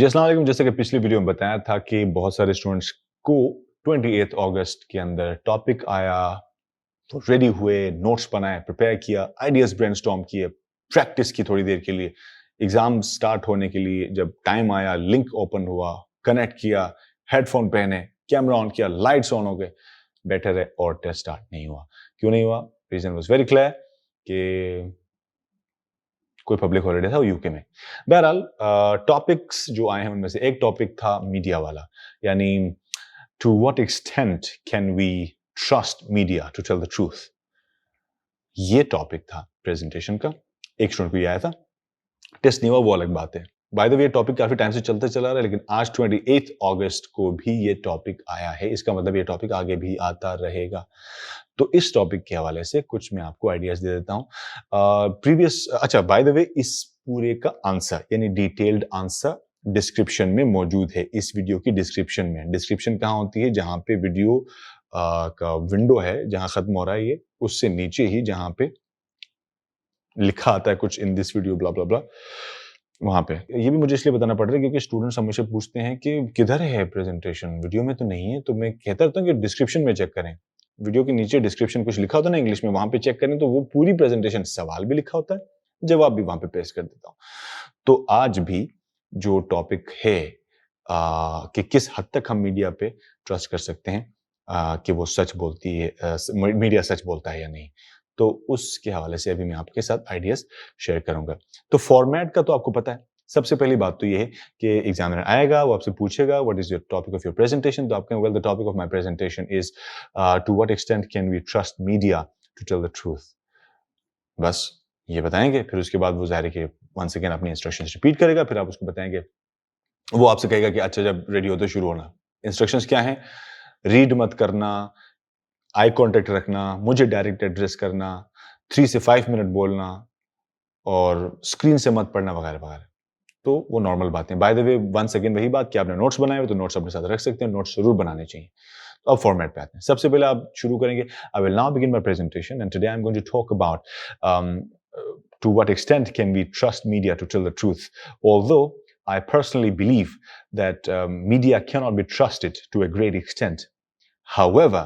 जी अस्सलाम वालेकुम। जैसे कि पिछली वीडियो में बताया था कि बहुत सारे स्टूडेंट्स को 28 अगस्त के अंदर टॉपिक आया, तो रेडी हुए, नोट्स बनाए, प्रिपेयर किया, आइडियाज ब्रेनस्टॉर्म किए, प्रैक्टिस की थोड़ी देर के लिए। एग्जाम स्टार्ट होने के लिए जब टाइम आया, लिंक ओपन हुआ, कनेक्ट किया, हेडफोन पहने, कैमरा ऑन किया, लाइट्स ऑन हो गए, बैठे रहे और टेस्ट स्टार्ट नहीं हुआ। क्यों नहीं हुआ? रीजन वाज वेरी क्लियर कि कोई पब्लिक हॉलिडे था वो यूके में। बहरहाल टॉपिक्स जो आए हैं उनमें से एक टॉपिक था मीडिया वाला, यानी to what extent can we trust media to tell the truth. ये टॉपिक था प्रेजेंटेशन का। एक स्टूडेंट को ये आया था, टेस्ट नहीं हुआ वो अलग बात है। बाय द वे टॉपिक काफी टाइम से चलता चला रहा है, लेकिन आज 28 अगस्त को भी ये टॉपिक आया है। इसका मतलब ये टॉपिक आगे भी आता रहेगा। तो इस टॉपिक के हवाले से कुछ मैं आपको आइडियाज दे देता हूँ। अच्छा, बाय द वे इस पूरे का आंसर यानी डिटेल्ड आंसर डिस्क्रिप्शन में मौजूद है। इस वीडियो की डिस्क्रिप्शन में, डिस्क्रिप्शन कहाँ होती है? जहां पे वीडियो का विंडो है, जहां खत्म हो रहा है ये, उससे नीचे ही जहां पे लिखा आता है कुछ इन दिस वीडियो ब्ला ब्ला ब्ला, वहां पे। ये भी मुझे इसलिए बताना पड़ रहा है क्योंकि स्टूडेंट्स हमेशा पूछते हैं कि किधर है प्रेजेंटेशन, वीडियो में तो नहीं है। तो मैं कहता रहता हूँ कि डिस्क्रिप्शन में चेक करें। वीडियो के नीचे डिस्क्रिप्शन कुछ लिखा होता है ना इंग्लिश में, वहां पे चेक करें तो वो पूरी प्रेजेंटेशन, सवाल भी लिखा होता है, जवाब भी वहां पे पेश कर देता हूँ। तो आज भी जो टॉपिक है कि किस हद तक हम मीडिया पे ट्रस्ट कर सकते हैं, कि वो सच बोलती है, मीडिया सच बोलता है या नहीं, तो उसके हवाले से अभी मैं आपके साथ आइडियाज शेयर करूंगा। तो फॉर्मेट का तो आपको पता है। सबसे पहली बात तो ये है कि एग्जामिनर आएगा, वो आपसे पूछेगा what is your topic of your presentation. तो आप कहें well the topic of my presentation is to what extent can we trust media to tell the truth. बस ये बताएंगे। फिर उसके बाद वो ज़ाहिर है कि वंस अगेन अपनी इंस्ट्रक्शंस रिपीट करेगा। फिर आप उसको बताएंगे, वो आपसे कहेगा कि अच्छा जब रेडी हो तो शुरू होना। इंस्ट्रक्शंस क्या हैं? रीड मत करना, आई कांटेक्ट रखना, मुझे डायरेक्ट एड्रेस करना, 3 से 5 मिनट बोलना और स्क्रीन से मत पढ़ना वगैरह वगैरह। तो वो नॉर्मल बातें। By the way once again वही बात कि आपने नोट्स बनाए हुए तो नोट्स अपने साथ रख सकते हैं, नोट्स जरूर बनाने चाहिए। तो अब फॉर्मेट पे आते हैं। सबसे पहले आप शुरू करेंगे, I will now begin my presentation and today I am going to talk about to what extent can we trust media to tell the truth. Although I personally believe that media cannot be trusted to a great extent. However,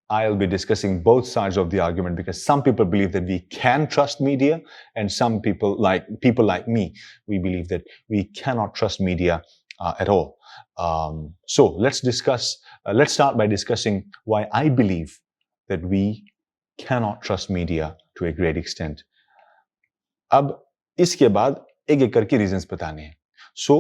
I'll be discussing both sides of the argument because some people believe that we can trust media and some people like me, we believe that we cannot trust media at all. So let's start by discussing why I believe that we cannot trust media to a great extent. अब इसके बाद एक एक करके reasons बताने हैं। सो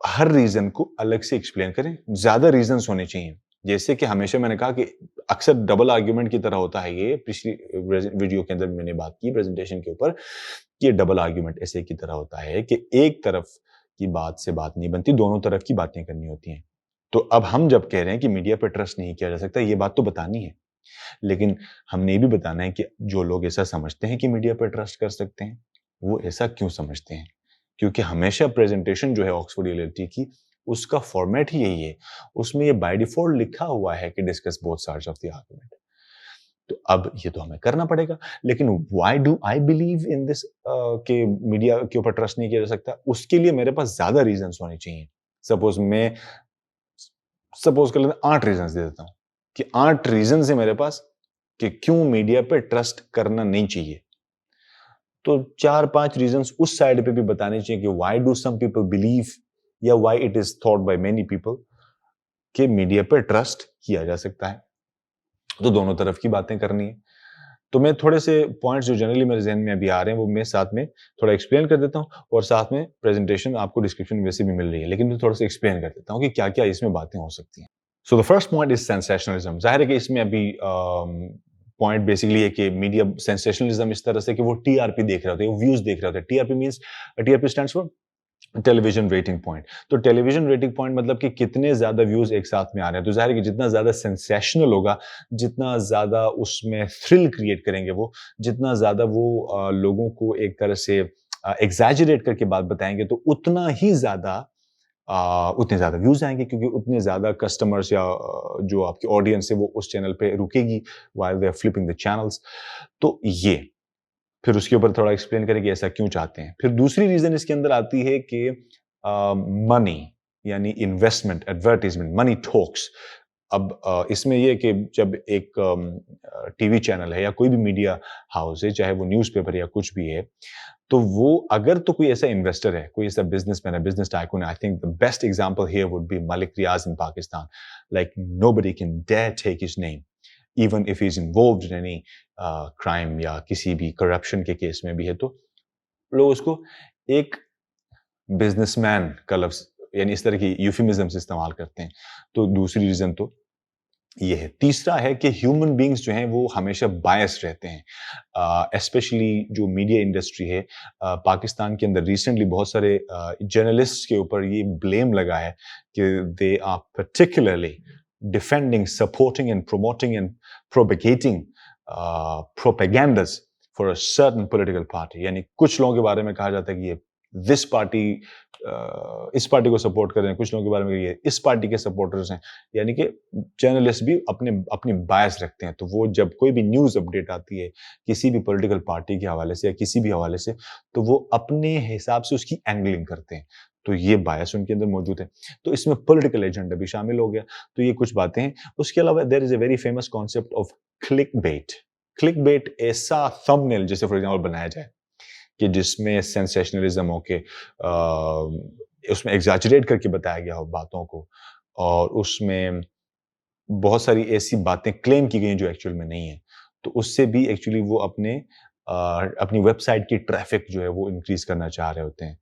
हर reason को अलग से एक्सप्लेन करें। ज्यादा रीजंस होने चाहिए। जैसे कि हमेशा मैंने कहा कि अक्सर डबल आर्ग्यूमेंट की तरह होता है। ये पिछली वीडियो के अंदर मैंने बात की प्रेजेंटेशन के ऊपर कि ये डबल आर्ग्यूमेंट ऐसे की तरह होता है कि एक तरफ की बात से बात नहीं बनती, दोनों तरफ की बातें करनी होती हैं। तो अब हम जब कह रहे हैं कि मीडिया पर ट्रस्ट नहीं किया जा सकता, ये बात तो बतानी है, लेकिन हमने ये भी बताना है कि जो लोग ऐसा समझते हैं कि मीडिया पर ट्रस्ट कर सकते हैं, वो ऐसा क्यों समझते हैं। क्योंकि हमेशा प्रेजेंटेशन जो है ऑक्सफोर्ड यूनिवर्सिटी की, उसका फॉर्मेट ही यही है। उसमें ये बाय डिफॉल्ट लिखा हुआ है कि discuss both sides of the argument. तो अब ये तो हमें करना पड़ेगा। लेकिन why do I believe in this कि मीडिया के ऊपर ट्रस्ट नहीं किया जा सकता? उसके लिए मेरे पास ज्यादा रीजंस होने चाहिए। सपोज कर लेते 8 रीजंस दे देता हूं कि 8 रीजंस है मेरे पास कि क्यों मीडिया पे ट्रस्ट करना नहीं चाहिए। तो 4-5 रीजंस उस साइड पे भी बताने चाहिए कि why do some people believe या why it is thought by many people कि मीडिया पे ट्रस्ट किया जा सकता है। तो दोनों तरफ की बातें करनी है। तो मैं थोड़े से पॉइंट्स जो जनरली मेरे जहन में अभी आ रहे हैं वो मैं साथ में थोड़ा एक्सप्लेन कर देता हूं, और साथ में प्रेजेंटेशन आपको डिस्क्रिप्शन में वैसे भी मिल रही है, लेकिन मैं थोड़ा सा एक्सप्लेन कर देता हूं कि क्या क्या इसमें बातें हो सकती हैं। So the first point is sensationalism. जाहिर है कि इसमें अभी पॉइंट बेसिकली है कि मीडिया सेंसेशनलिज्म इस तरह से कि वो टीआरपी देख रहे होते हैं, व्यूज देख रहे होते हैं। TRP stands for television rating point. तो टेलीविजन रेटिंग पॉइंट मतलब कि कितने ज्यादा व्यूज एक साथ में आ रहे हैं। तो जाहिर है कि जितना ज्यादा सेंसेशनल होगा, जितना ज्यादा उसमें थ्रिल क्रिएट करेंगे वो, जितना ज्यादा वो लोगों को एक तरह से एग्जैजरेट करके बात बताएंगे, तो उतने ज्यादा व्यूज आएंगे, क्योंकि उतने ज्यादा कस्टमर्स या जो आपकी ऑडियंस है वो उस चैनल पे रुकेगी while they are flipping the channels. तो ये फिर उसके ऊपर थोड़ा एक्सप्लेन करें कि ऐसा क्यों चाहते हैं। फिर दूसरी रीजन इसके अंदर आती है कि money यानी investment, advertisement, money talks. अब इसमें ये कि जब एक टीवी चैनल है या कोई भी मीडिया हाउस है, चाहे वो न्यूज़पेपर या कुछ भी है, तो वो अगर तो कोई ऐसा इन्वेस्टर है, कोई ऐसा बिजनेसमैन है, बिजनेस टाइकून है, I think the best example here would be Malik Riaz in Pakistan. Like nobody can dare take his name even if he is involved in any crime या किसी भी करप्शन के केस में भी है, तो लोग उसको एक बिजनेसमैन का लफ्ज यानी इस तरह की यूफिमिज्म से इस्तेमाल करते हैं. तो दूसरी रीजन तो ये है. तीसरा है कि ह्यूमन बींग्स जो हैं वो हमेशा बायस रहते हैं, स्पेशली जो मीडिया इंडस्ट्री है. पाकिस्तान के अंदर रिसेंटली बहुत सारे जर्नलिस्ट के ऊपर ये ब्लेम लगा है कि they are particularly defending, supporting and promoting and propagating propagandas for a certain political party. यानी कुछ लोगों के बारे में कहा जाता है कि ये दिस पार्टी इस पार्टी को सपोर्ट कर रहे हैं, कुछ लोगों के बारे में ये इस पार्टी के सपोर्टर्स हैं. यानी कि जर्नलिस्ट भी अपनी बायस रखते हैं, तो वो जब कोई भी न्यूज़ अपडेट आती है किसी भी पॉलिटिकल पार्टी के हवाले से या किसी भी हवाले से, तो वो अपने हिसाब से उसकी एंगलिंग करते हैं. तो ये बायस उनके अंदर मौजूद है. तो इसमें पॉलिटिकल एजेंडा भी शामिल हो गया. तो ये कुछ बातें हैं. उसके अलावा there is a very famous concept of click bait. Click bait ऐसा थंबनेल जैसे फॉर एग्जाम्पल बनाया जाए कि जिसमें सेंसेशनलिज्म हो के उसमें एग्जैजरेट करके बताया गया हो बातों को, और उसमें बहुत सारी ऐसी बातें क्लेम की गई जो एक्चुअल में नहीं है. तो उससे भी एक्चुअली वो अपनी वेबसाइट की ट्रैफिक जो है वो इंक्रीज करना चाह रहे होते हैं.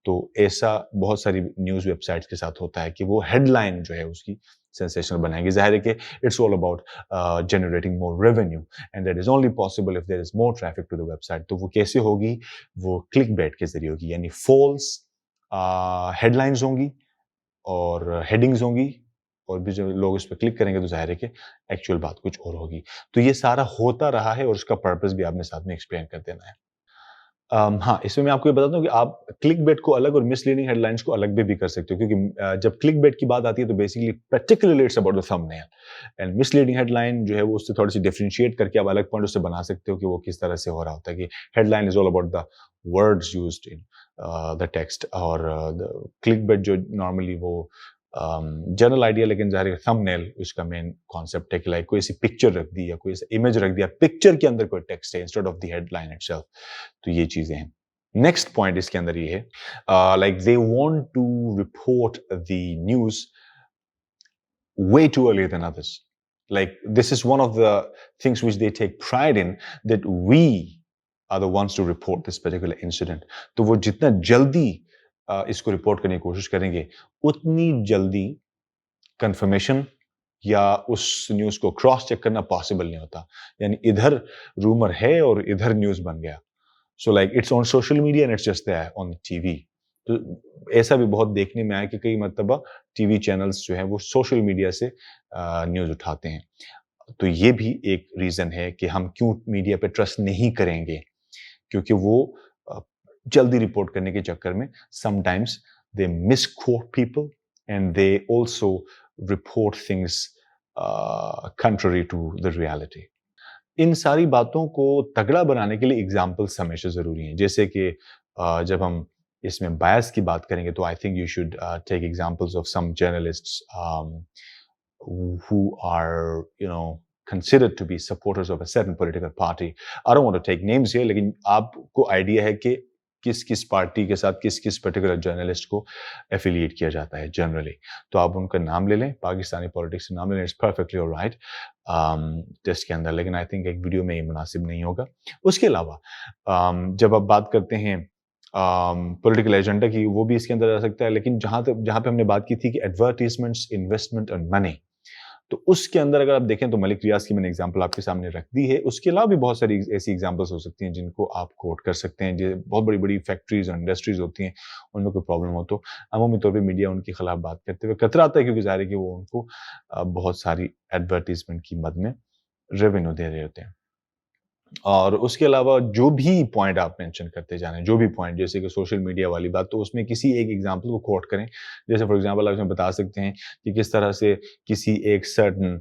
तो ऐसा बहुत सारी न्यूज़ वेबसाइट्स के साथ होता है कि वो हेडलाइन जो है उसकी सेंसेशनल बनाएंगे. जाहिर है कि it's all about generating more revenue and that is only possible if there is more traffic to the website. तो वो कैसे होगी? वो क्लिक बेट के जरिए होगी, यानी फॉल्स हेडलाइंस होंगी और हेडिंग्स होंगी, और भी जब लोग इस पर क्लिक करेंगे तो जाहिर है कि एक्चुअल बात कुछ और होगी. तो ये सारा होता रहा है और उसका पर्पस भी आपने साथ में एक्सप्लेन कर देना है. हाँ, इसमें मैं आपको ये बताता हूँ कि आप क्लिकबेट को अलग और मिसलीडिंग हेडलाइंस को अलग भी कर सकते हो, क्योंकि जब क्लिकबेट की बात आती है तो basically particularly it's about the thumbnail, and misleading headline जो है वो उससे थोड़ी सी डिफरेंशिएट करके आप अलग पॉइंट उससे बना सकते हो कि वो किस तरह से हो रहा होता है. कि headline is all about the words used in the text, और द क्लिकबेट जो नॉर्मली वो जनरल आइडिया, लेकिन जाहिर है थंबनेल उसका मेन कॉन्सेप्ट है कि लाइक कोई ऐसी पिक्चर रख दी या कोई ऐसा इमेज रख दिया, पिक्चर के अंदर कोई टेक्स्ट है instead of the headline itself. तो ये चीजें हैं. नेक्स्ट पॉइंट इसके अंदर ये है, like they want to report the news way too earlier than others. Like this is one of the things which they take pride in, that we are the ones to report this particular incident. तो वो जितना जल्दी इसको report करने की कोशिश करेंगे, उतनी जल्दी कंफर्मेशन या उस न्यूज़ को क्रॉस चेक करना पॉसिबल नहीं होता. यानी इधर रूमर है और इधर न्यूज़ बन गया. So like it's on social media and it's just there on TV. तो ऐसा भी बहुत देखने में आया कि कई मर्तबा टीवी चैनल्स जो हैं वो सोशल मीडिया से न्यूज़ उठाते हैं. तो ये भी एक रीज़न है कि हम क्यों मीडिया पे ट्रस्ट नहीं करेंगे, क्योंकि वो जल्दी रिपोर्ट करने के चक्कर में sometimes they misquote people and they also report things contrary to the reality. इन सारी बातों को तगड़ा बनाने के लिए एग्जाम्पल्स हमेशा ज़रूरी हैं. जैसे कि जब हम इसमें बायस की बात करेंगे तो I think you should take examples of some journalists who are, you know, considered to be supporters of a certain political party. I don't want to take names here, लेकिन आपको आइडिया है कि किस किस पार्टी के साथ किस किस पर्टिकुलर जर्नलिस्ट को एफिलिएट किया जाता है जनरली. तो आप उनका नाम ले लें, पाकिस्तानी पॉलिटिक्स से नाम ले लें, इट्स परफेक्टली ऑलराइट टेस्ट के अंदर, लेकिन आई थिंक एक वीडियो में ये मुनासिब नहीं होगा. उसके अलावा जब आप बात करते हैं पॉलिटिकल एजेंडा की, वो भी इसके अंदर आ सकता है. लेकिन जहाँ पे हमने बात की थी कि एडवर्टीजमेंट्स, इन्वेस्टमेंट एंड मनी, तो उसके अंदर अगर आप देखें तो मलिक रियाज की मैंने एग्जांपल आपके सामने रख दी है. उसके अलावा भी बहुत सारी ऐसी एग्जांपल्स हो सकती हैं जिनको आप कोट कर सकते हैं. जो बहुत बड़ी बड़ी फैक्ट्रीज और इंडस्ट्रीज होती हैं, उनमें कोई प्रॉब्लम हो तो अमूमी तौर पे मीडिया उनके खिलाफ बात करते हुए कतराता है, क्योंकि ज़ाहिर है कि वो उनको बहुत सारी एडवर्टीजमेंट की मद में रेवेन्यू दे रहे होते हैं. और उसके अलावा जो भी पॉइंट आप मेंशन करते जाएं, जो भी पॉइंट, जैसे कि सोशल मीडिया वाली बात, तो उसमें किसी एक एग्जांपल को कोट करें. जैसे फॉर एग्जांपल आप इसमें बता सकते हैं कि किस तरह से किसी एक सर्टन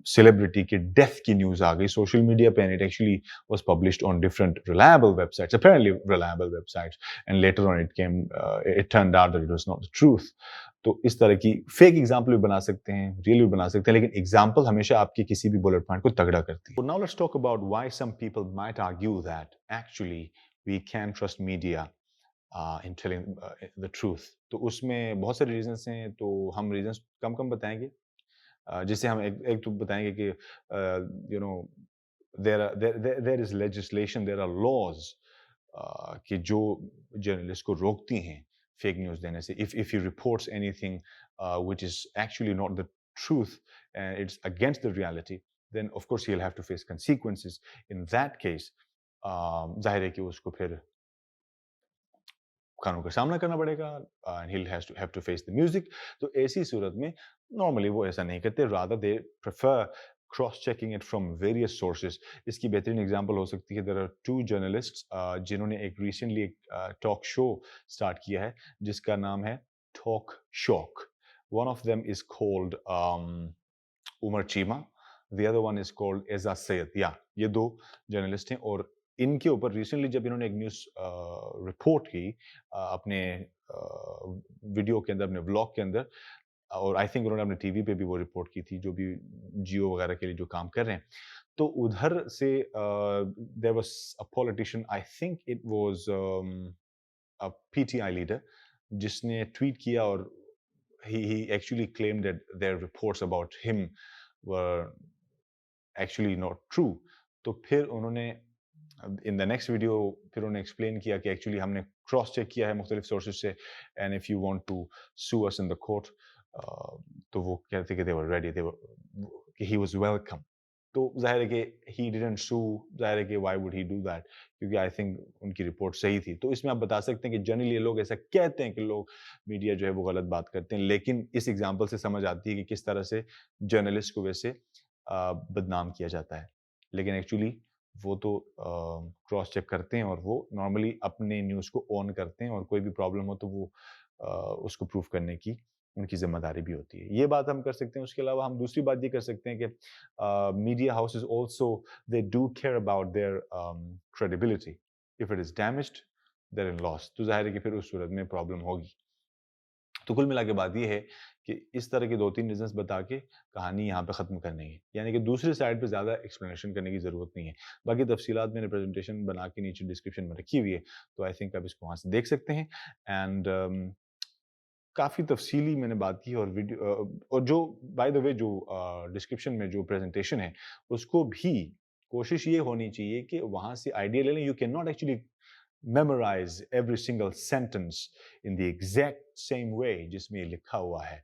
celebrity की death की news आ गई social media पे, and it actually was published on different reliable websites, apparently reliable websites, and later on it turned out that it was not the truth. तो इस तरह की fake example भी बना सकते हैं, real भी बना सकते हैं, लेकिन example हमेशा आपके किसी भी bullet point को तगड़ा करती है. So now let's talk about why some people might argue that actually we can trust media in telling the truth. तो उसमें बहुत सारे reasons हैं, तो हम reasons कम बताएंगे. जिससे हम एक तो बताएंगे कि you know there is legislation, there are laws कि जो जर्नलिस्ट को रोकती हैं फेक न्यूज़ देने से. If he reports anything which is actually not the truth and it's against the reality, then of course he'll have to face consequences. In that case, जाहिर है कि उसको फिर कानून का सामना करना पड़ेगा, and he'll have to face the music. तो ऐसी सूरत में normally वो ऐसा नहीं करते, rather they prefer cross checking it from various sources. इसकी बेहतरीन एग्जांपल हो सकती है, there are two journalists जिन्होंने एक recently एक talk show start किया है जिसका नाम है Talk Shock. One of them is called Umar Chima, the other one is called Eza Sayed. Yeah, ये दो जर्नलिस्ट हैं, और इनके ऊपर रिसेंटली जब इन्होंने एक न्यूज़ रिपोर्ट की अपने वीडियो के अंदर, अपने व्लॉग के अंदर, और आई थिंक उन्होंने अपने टीवी पे भी वो रिपोर्ट की थी, जो भी जियो वगैरह के लिए जो काम कर रहे हैं, तो उधर से there was a politician, I think it was a PTI leader, जिसने ट्वीट किया और he actually claimed that their reports about him were actually not true. तो फिर उन्होंने इन द नेक्स्ट वीडियो फिर उन्होंने एक्सप्लेन किया कि एक्चुअली हमने क्रॉस चेक किया है मुख्तलिफ सोर्सेज से, and if you want to sue us in the court, तो वो कहते कि दे वर रेडी, कि ही वाज वेलकम. तो जाहिर है कि ही डिडंट सू, जाहिर है कि why would he do that, क्योंकि आई थिंक उनकी रिपोर्ट सही थी. तो इसमें आप बता सकते हैं कि जनरली ये लोग ऐसा कहते हैं कि लोग मीडिया जो है वो गलत बात करते हैं, लेकिन इस एग्जाम्पल से समझ आती है कि किस तरह से जर्नलिस्ट को वैसे बदनाम किया जाता है, लेकिन एक्चुअली वो तो क्रॉस चेक करते हैं और वो नॉर्मली अपने न्यूज़ को ऑन करते हैं, और कोई भी प्रॉब्लम हो तो वो उसको प्रूफ करने की उनकी जिम्मेदारी भी होती है. ये बात हम कर सकते हैं. उसके अलावा हम दूसरी बात ये कर सकते हैं कि media houses also they do care about their credibility. If it is damaged, they're in loss, तो जाहिर है कि फिर उस सूरत में प्रॉब्लम होगी. तो कुल मिला के बात ये है कि इस तरह के 2-3 रीजंस बता के कहानी यहाँ पे ख़त्म करनी है, यानी कि दूसरी साइड पे ज़्यादा एक्सप्लेनेशन करने की ज़रूरत नहीं है. बाकी तफसीलात मैंने प्रेजेंटेशन बना के नीचे डिस्क्रिप्शन में रखी हुई है, तो आई थिंक आप इसको वहाँ से देख सकते हैं. एंड काफ़ी तफसीली मैंने बात की, और वीडियो और जो बाय द वे जो डिस्क्रिप्शन में जो प्रेजेंटेशन है उसको भी कोशिश ये होनी चाहिए कि वहाँ से आइडिया ले लें. You can not actually memorize every single sentence in the exact same way जिसमें ये लिखा हुआ है.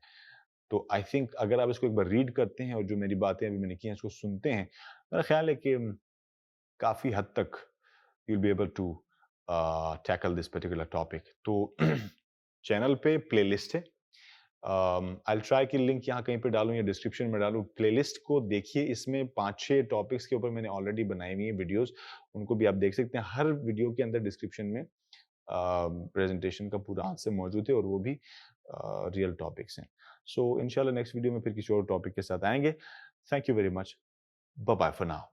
तो आई थिंक अगर आप इसको एक बार रीड करते हैं और जो मेरी बातें अभी मैंने की हैं इसको सुनते हैं, मेरा ख्याल है कि काफ़ी हद तक you'll be able to tackle this particular topic. तो चैनल पे प्लेलिस्ट है, आई ट्राई की लिंक यहाँ कहीं पे डालूं या डिस्क्रिप्शन में डालूं. प्लेलिस्ट को देखिए, इसमें 5-6 टॉपिक्स के ऊपर मैंने ऑलरेडी बनाई हुई है वीडियोस, उनको भी आप देख सकते हैं. हर वीडियो के अंदर डिस्क्रिप्शन में प्रेजेंटेशन का पूरा आंसर मौजूद है, और वो भी रियल टॉपिक्स हैं. सो इंशाल्लाह नेक्स्ट वीडियो में फिर किसी और टॉपिक के साथ आएंगे. Thank you very much. Bye bye for now.